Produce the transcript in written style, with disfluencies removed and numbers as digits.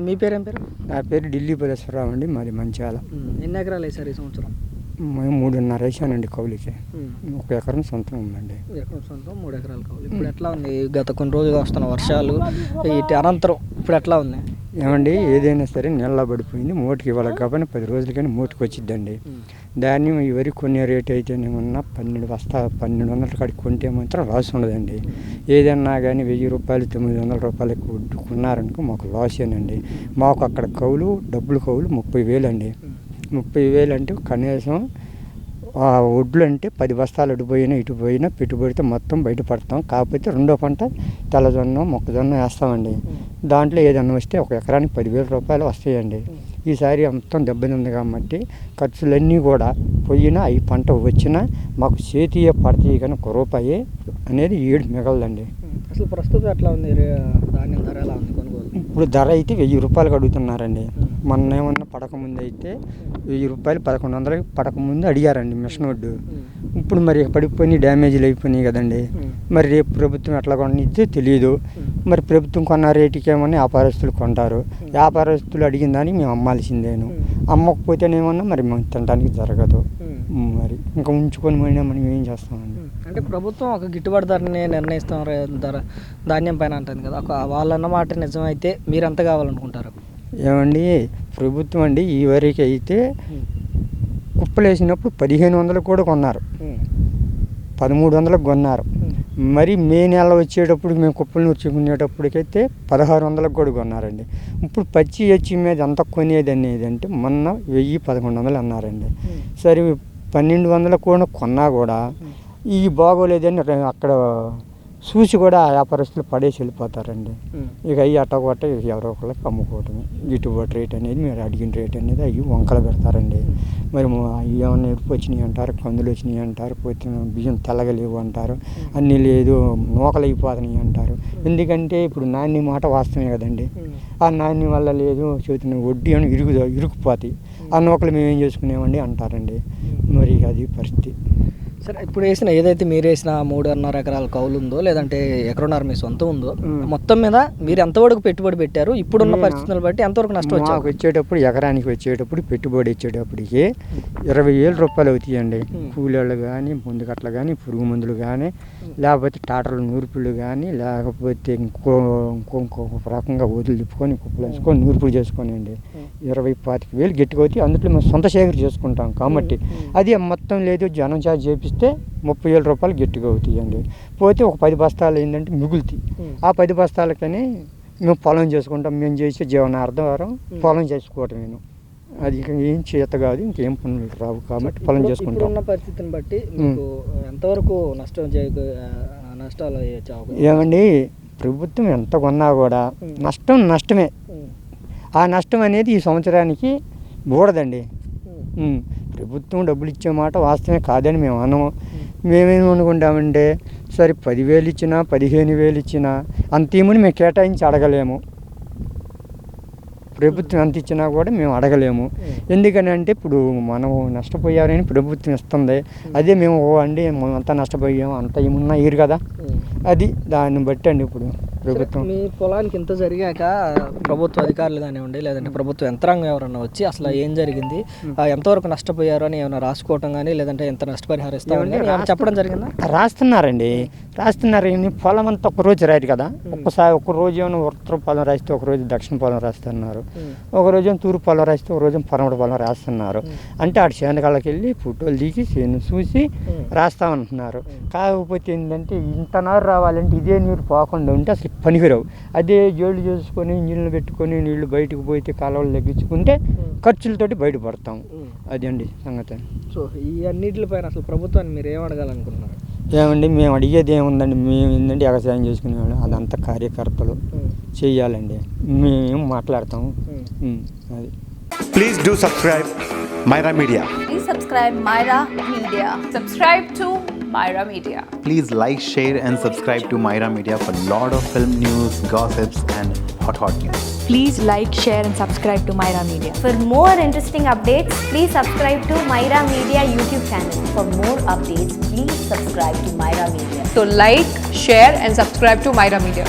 మీ పేరేం పేరు? నా పేరు ఢిల్లీ బలేశ్వరరావు అండి, మాది మంచిర్యాల. ఎన్ని ఎకరాలు వేసారు ఈ సంవత్సరం? మేము 3.5 వేసానండి కౌలుకి. 1 ఎకరం సొంతం ఉందండి. ఎకరం సొంతం, 3 ఎకరాల కౌలు. ఇప్పుడు ఎట్లా ఉంది? గత కొన్ని రోజులుగా వస్తున్న వర్షాలు వీటి అనంతరం ఇప్పుడు ఎట్లా ఉంది? ఏమండి, ఏదైనా సరే నెల పడిపోయింది. మూటకి ఇవ్వాలి కాబట్టి 10 రోజులకైనా మూటకి వచ్చిద్దండి. ధాన్యం ఇవరికి కొనే రేటు అయితేనేమన్నా 1200 కాడికి కొంటే మాత్రం లాస్ ఉండదండి. ఏదన్నా కానీ 1000 రూపాయలు 900 రూపాయలకి కొన్నారనుకో మాకు లాసేనండి. మాకు అక్కడ కౌలు డబ్బులు కౌలు 30,000 అండి. 30,000 అంటే కనీసం వడ్లు అంటే 10 బస్తాలు అటు పోయినా ఇటు పోయినా పెట్టుబడితో మొత్తం బయటపడతాం. కాకపోతే రెండో పంట తెల్లజొన్న మొక్కజొన్న వేస్తామండి. దాంట్లో ఏదన్నా వస్తే 1 ఎకరానికి 10,000 రూపాయలు వస్తాయండి. ఈసారి మొత్తం దెబ్బతింది కాబట్టి ఖర్చులన్నీ కూడా పోయినా ఈ పంట వచ్చినా మాకు చేతియే పడతాయి కానీ 1 రూపాయి అనేది ఏడు మిగలదండి. అసలు ప్రస్తుతం ఎట్లా ఉంది? ధాన్యం ధర ఎలా ఉంది కొనుగోలు? ఇప్పుడు ధర అయితే 1000 రూపాయలకు అడుగుతున్నారండి. మొన్న ఏమన్నా పడకముందు అయితే 1000 రూపాయలు 1100 పడకముందు అడిగారండి మిషన్ వడ్డు. ఇప్పుడు మరి పడిపోయి డ్యామేజ్లు అయిపోయినాయి కదండి. మరి రేపు ప్రభుత్వం ఎట్లా కొనిస్తే తెలియదు. మరి ప్రభుత్వం కొన్న రేటుకి ఏమన్నా వ్యాపారస్తులు కొంటారు. వ్యాపారస్తులు అడిగిన దానికి మేము అమ్మాల్సిందేను. అమ్మకపోతేనేమన్నా మరి మేము తినడానికి జరగదు. మరి ఇంకా ఉంచుకొని పోయినా మనం ఏం చేస్తామండి? అంటే ప్రభుత్వం ఒక గిట్టుబాటు ధరని నిర్ణయిస్తాం ధాన్యం పైన అంటుంది కదా, వాళ్ళన్న మాట నిజమైతే మీరు ఎంత కావాలనుకుంటారు? ఏమండి, ప్రభుత్వం అండి ఈ వరకు అయితే కుప్పలు వేసినప్పుడు 1500 కూడా కొన్నారు, 1300 కొన్నారు. మరి మే నెల వచ్చేటప్పుడు మేము కుప్పలు నూర్చుకునేటప్పటికైతే 1600 కూడా కొన్నారండి. ఇప్పుడు పచ్చి వచ్చి మీద ఎంత కొనేది అనేది అంటే మొన్న 1000-1100 అన్నారండి. సరే 1200 కూడా కొన్నా కూడా ఈ బాగోలేదని అక్కడ చూసి కూడా వ్యాపారస్తులు పడేసి వెళ్ళిపోతారండి. ఇక అవి అట్టగొట్ట ఎవరో ఒకళ్ళకి అమ్ముకోవటమే. గిట్టుబాటు రేట్ అనేది మీరు అడిగిన రేట్ అనేది అవి వంకలు పెడతారండి. మరి ఏమన్నా ఎరుపు వచ్చినాయి అంటారు, కందులు వచ్చినాయి అంటారు, పోతే బియ్యం తెల్లగలేవు అంటారు, అన్నీ లేదు నూకలు అయిపోతున్నాయి అంటారు. ఎందుకంటే ఇప్పుడు నాణ్య మాట వాస్తవమే కదండి. ఆ నాణ్యం వల్ల లేదు చేతున్న వడ్డీ అని ఇరుకుపోతాయి. ఆ నూకలు మేము ఏం చేసుకునేమండి అంటారండి. మరి అది పరిస్థితి. సరే, ఇప్పుడు వేసిన ఏదైతే మీరు వేసిన 3.5 ఎకరాల కౌలు ఉందో లేదంటే ఎకరన్నర మీ సొంతం ఉందో, మొత్తం మీద మీరు ఎంతవరకు పెట్టుబడి పెట్టారు? ఇప్పుడున్న పరిస్థితులను బట్టి ఎంతవరకు నష్టం మాకు వచ్చేటప్పుడు ఎకరానికి వచ్చేటప్పుడు పెట్టుబడి వచ్చేటప్పటికి 20,000 రూపాయలు అవుతాయండి. కూలీళ్ళు కానీ, ముందుకట్ల కానీ, పురుగు మందులు కానీ, లేకపోతే టాటర్లు నూర్పులు కానీ, లేకపోతే ఇంకొక రకంగా వదులు తిప్పుకొని కుప్పలు వేసుకొని నూర్పులు చేసుకొని అండి 20,000-25,000 గట్టిగా అవుతాయి. అందులో మేము సొంత సేకరి చేసుకుంటాం కాబట్టి అది మొత్తం లేదు జనం చార్జ్ చేపిస్తే 30,000 రూపాయలు గట్టిగా అవుతాయండి. పోతే ఒక 10 బస్తాలు ఏంటంటే మిగులుతాయి. ఆ 10 బస్తాలకని మేము పొలం చేసుకుంటాం. మేము చేసే జీవనార్థం పొలం చేసుకోవటం. నేను అది ఇంకా ఏం చేత కాదు, ఇంకేం పనులు రావు కాబట్టి పొలం చేసుకుంటాం. ఉన్న పరిస్థితిని బట్టి మీకు ఎంతవరకు నష్టాలు ఏమండి, ప్రభుత్వం ఎంత కొన్నా కూడా నష్టమే. ఆ నష్టం అనేది ఈ సంవత్సరానికి బూడదండి. ప్రభుత్వం డబ్బులు ఇచ్చే మాట వాస్తవమే కాదని మేము అనము. మేమేమనుకుంటామంటే సరే 10,000 ఇచ్చినా 15,000 ఇచ్చినా అంత ఏమని మేము కేటాయించి అడగలేము. ప్రభుత్వం ఎంత ఇచ్చినా కూడా మేము అడగలేము. ఎందుకని అంటే ఇప్పుడు మనం నష్టపోయారని ప్రభుత్వం ఇస్తుంది. అదే మేము అండి అంతా నష్టపోయాము అంత ఏమున్నా ఇరు కదా, అది దాన్ని బట్టి అండి ఇప్పుడు ప్రభుత్వం. మీ పొలానికి ఇంత జరిగాక ప్రభుత్వ అధికారులు కానివ్వండి లేదంటే ప్రభుత్వ యంత్రాంగం ఎవరన్నా వచ్చి అసలు ఏం జరిగింది, ఎంతవరకు నష్టపోయారు అని ఏమైనా రాసుకోవటం కానీ లేదంటే ఎంత నష్టపరిహారం ఇస్తామని చెప్పడం జరిగిందా? రాస్తున్నారు. పొలం అంతా ఒక రోజు రాయరు కదా. ఒక రోజు ఏమైనా ఉత్తర పొలం రాస్తే ఒక రోజు దక్షిణ పొలం రాస్తున్నారు, ఒక రోజు తూర్పు పొలం రాస్తే ఒక రోజు పరమడ పొలం రాస్తున్నారు. అంటే ఆడ చేనకాళ్ళకి వెళ్ళి ఫోటోలు దిగి చేను చూసి రాస్తామంటున్నారు. కాకపోతే ఏంటంటే ఇంత నారు రావాలంటే ఇదే నీరు పోకుండా ఉంటే అసలు పనికిరావు. అదే జోళ్ళు చేసుకొని నీళ్ళు పెట్టుకొని నీళ్లు బయటకు పోతే కాలువలు తగ్గించుకుంటే ఖర్చులతోటి బయటపడతాం. అది అండి సంగతి. సో ఈ అన్నిటిపైన అసలు ప్రభుత్వాన్ని మీరు ఏం అడగాలనుకుంటున్నారు? ఏమండి, మేము అడిగేది ఏముందండి, మేము ఏంటంటే వ్యవసాయం చేసుకునేవాళ్ళు అదంతా కార్యకర్తలు చెయ్యాలండి. మేము మాట్లాడతాము. అది. Please do subscribe Myra Media. Please subscribe Myra Media. Subscribe to Myra Media. Please like, share and subscribe to Myra Media for lot of film news, gossips and hot news. Please like, share and subscribe to Myra Media. For more interesting updates, please subscribe to Myra Media YouTube channel. For more updates, please subscribe to Myra Media. So like, share and subscribe to Myra Media.